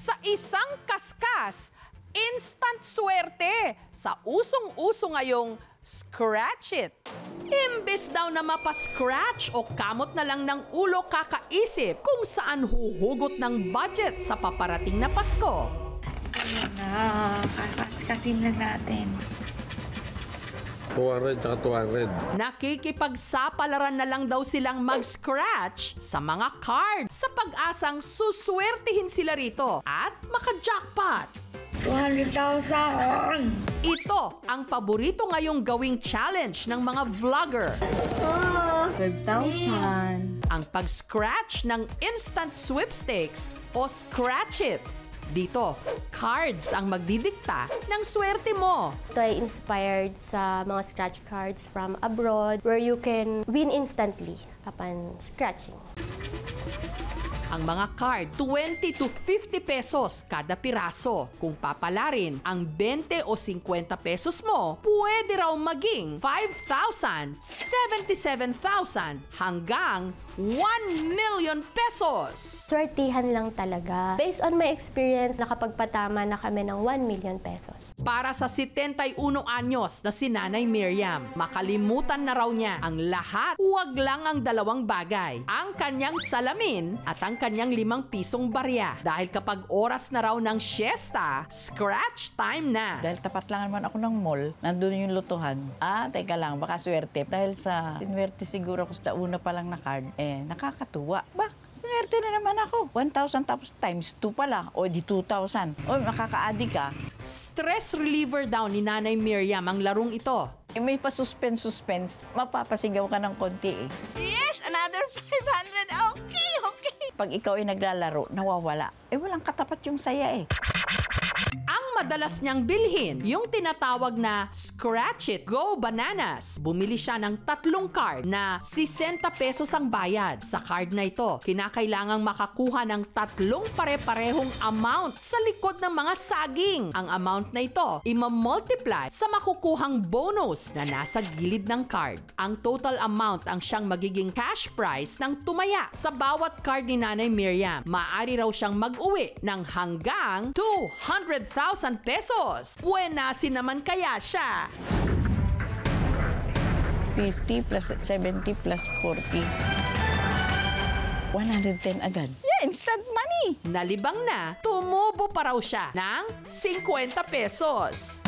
sa isang kaskas. Instant swerte sa usong-uso ngayong Scratch It. Imbes daw na mapa-scratch o kamot na lang ng ulo kakaisip kung saan huhugot ng budget sa paparating na Pasko. Ayan na, kakaskasin na natin. 200 at 200. Nakikipagsapalaran na lang daw silang mag-scratch sa mga card sa pag-asang suswertihin sila rito at maka-jackpot. 200,000! Ito ang paborito ngayong gawing challenge ng mga vlogger. 12,000. Ang pag-scratch ng instant sweepstakes o Scratch It. Dito, cards ang magdidikta ng swerte mo. Ito ay inspired sa mga scratch cards from abroad where you can win instantly upon scratching. Ang mga card, 20 to 50 pesos kada piraso. Kung papalarin ang 20 o 50 pesos mo, pwede raw maging 5,000, 77,000 hanggang 1 million pesos. Swertihan lang talaga. Based on my experience, nakapagpatama na kami ng 1 million pesos. Para sa 71 anyos na si Nanay Miriam, makalimutan na raw niya ang lahat. Huwag lang ang dalawang bagay. Ang kanyang salamin at ang kanyang 5 pisong barya. Dahil kapag oras na raw ng siesta, scratch time na. Dahil tapat lang naman ako ng mall, nandun yung lutuhan. Teka lang, baka swerte. Dahil sa sinwerte siguro ko sa una pa lang na card, nakakatuwa. Swerte na naman ako. 1,000 tapos times 2 pala. O di 2,000. O makaka-addict ka. Stress reliever daw ni Nanay Miriam ang larong ito. May pa-suspense. Mapapasigaw ka ng konti eh. Yes! Another 500! Okay! Pag ikaw ay naglalaro, nawawala. Walang katapat yung saya eh. Ang madalas niyang bilhin, yung tinatawag na Scratch It Go Bananas. Bumili siya ng 3 card na 60 pesos ang bayad. Sa card na ito, kinakailangang makakuha ng 3 pare-parehong amount sa likod ng mga saging. Ang amount na ito, imamultiply sa makukuhang bonus na nasa gilid ng card. Ang total amount ang siyang magiging cash prize ng tumaya. Sa bawat card ni Nanay Miriam, maaari raw siyang mag-uwi ng hanggang 200,000 pesos. Buenasin naman kaya siya. 50 plus 70 plus 40. 110 agad. Yeah, instant money. Nalibang na, tumubo pa raw siya ng 50 pesos.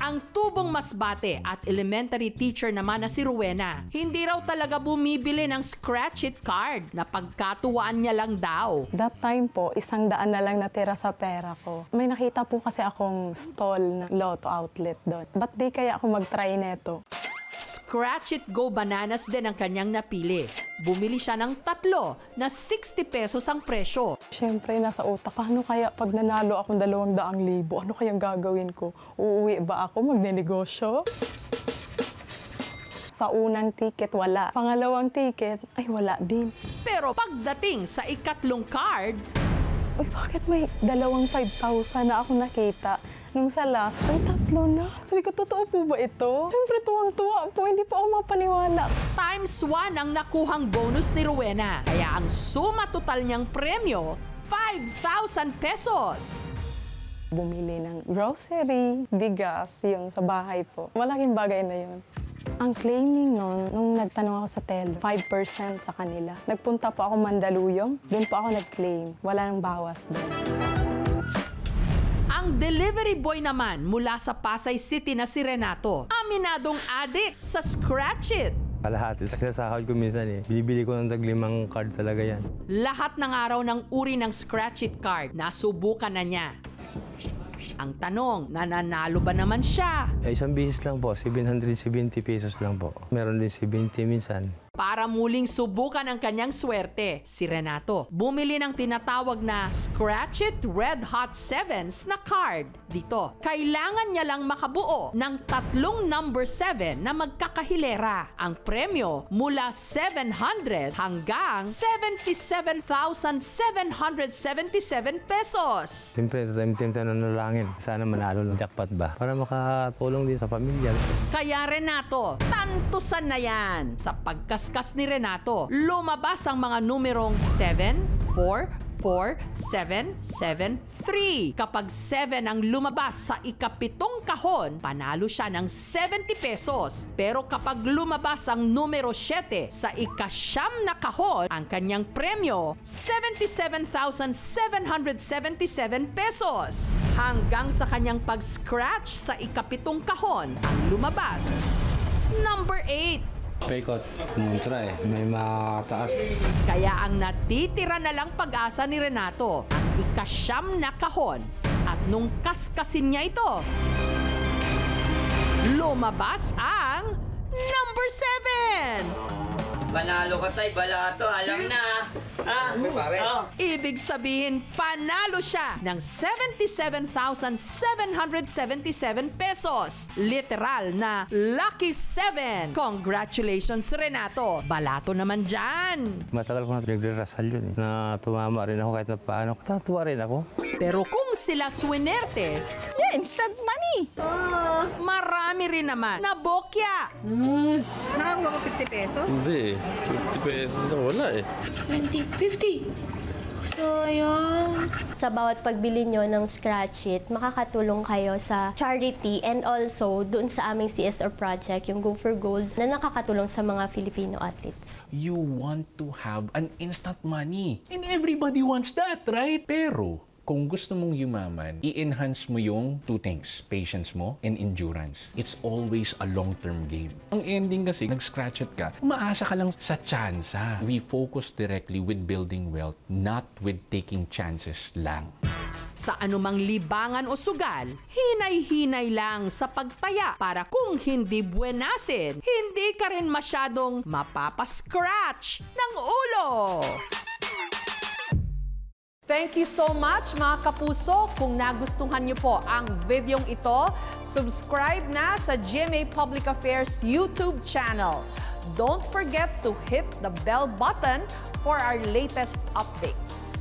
Ang tubong masbate at elementary teacher naman na si Rowena, hindi raw talaga bumibili ng Scratch It card na pagkatuwaan niya lang daw. That time po, 100 na lang natira sa pera ko. May nakita po kasi akong stall ng Lotto outlet doon. Ba't di kaya ako mag-try neto? Scratch It Go Bananas din ang kanyang napili. Bumili siya ng 3 na 60 pesos ang presyo. Siyempre, nasa utak, paano kaya pag nanalo akong 200,000? Ano kayang gagawin ko? Uuwi ba ako? Magnenegosyo? Sa unang ticket, wala. Pangalawang ticket, ay wala din. Pero pagdating sa ikatlong card, Uy, bakit may 5,000 na ako nakita? Nung sa last, ay 3 na. Sabi ko, totoo po ba ito? Siyempre, tuwang-tuwa po. Hindi po ako mapaniwala. times 1 ang nakuhang bonus ni Rowena. Kaya ang suma total niyang premyo, 5,000 pesos. Bumili ng grocery, bigas, yung sa bahay po. Malaking bagay na yun. Ang claiming nun, nung nagtanong ako sa telo, 5% sa kanila. Nagpunta po ako Mandaluyong, doon po ako nag-claim. Wala nang bawas doon. Ang delivery boy naman mula sa Pasay City na si Renato, aminadong addict sa Scratch It. Kalahati. Sa sahod ko minsan binibili ko ng 5 card talaga yan. Lahat ng araw ng uri ng Scratch It card, nasubukan na niya. Ang tanong, nananalo ba naman siya? Isang beses lang po, 770 pesos lang po. Meron din 70 minsan. Para muling subukan ang kanyang swerte, si Renato bumili ng tinatawag na Scratch It Red Hot 7s na card. Dito, kailangan niya lang makabuo ng 3 number 7 na magkakahilera. Ang premyo mula 700 hanggang 77,777 pesos. Siyempre, time-time tayo nanalangin. Sana manalo ng jackpot ba? Para makatulong din sa pamilya. Kaya Renato, tantusan na yan. Sa pagkaskas ni Renato, lumabas ang mga numerong 7, 4, 4, 7, 7, 3. Kapag 7 ang lumabas sa ikapitong kahon, panalo siya ng 70 pesos. Pero kapag lumabas ang numero 7 sa ikasyam na kahon, ang kanyang premyo, 77,777 pesos. Hanggang sa kanyang pag-scratch sa ikapitong kahon, ang lumabas, number 8. Paikot. Kumontra eh. May mataas. Kaya ang natitira na lang pag-asa ni Renato, ang ikasyam na kahon. At nung kaskasin niya ito, lumabas ang number 7! Panalo ka tayo, balato. Alam na. Ha? Oh. Ibig sabihin, panalo siya ng 77,777 pesos. Literal na Lucky 7. Congratulations, Renato. Balato naman dyan. Matagal ko na nagre-rasal yun eh. Na tumama rin ako kahit na paano. Tatuwa rin ako. Pero kung sila swinerte, Yeah, instant money. marami rin naman na bokya. Nakakuha ko 50 pesos? Hindi, 50 pesos na wala eh. 20, 50. So, yun. Sa bawat pagbili nyo ng scratch it, makakatulong kayo sa charity and also doon sa aming CSR project, yung Go for Gold, na nakakatulong sa mga Filipino athletes. You want to have an instant money. And everybody wants that, right? Pero, kung gusto mong yumaman, i-enhance mo yung two things, patience mo and endurance. It's always a long-term game. Ang ending kasi, nag-scratch it ka, umaasa ka lang sa tsansa. We focus directly with building wealth, not with taking chances lang. Sa anumang libangan o sugal, hinay-hinay lang sa pagtaya para kung hindi buenasin, hindi ka rin masyadong mapapascratch ng ulo. Thank you so much mga kapuso. Kung nagustuhan niyo po ang videong ito, subscribe na sa GMA Public Affairs YouTube channel. Don't forget to hit the bell button for our latest updates.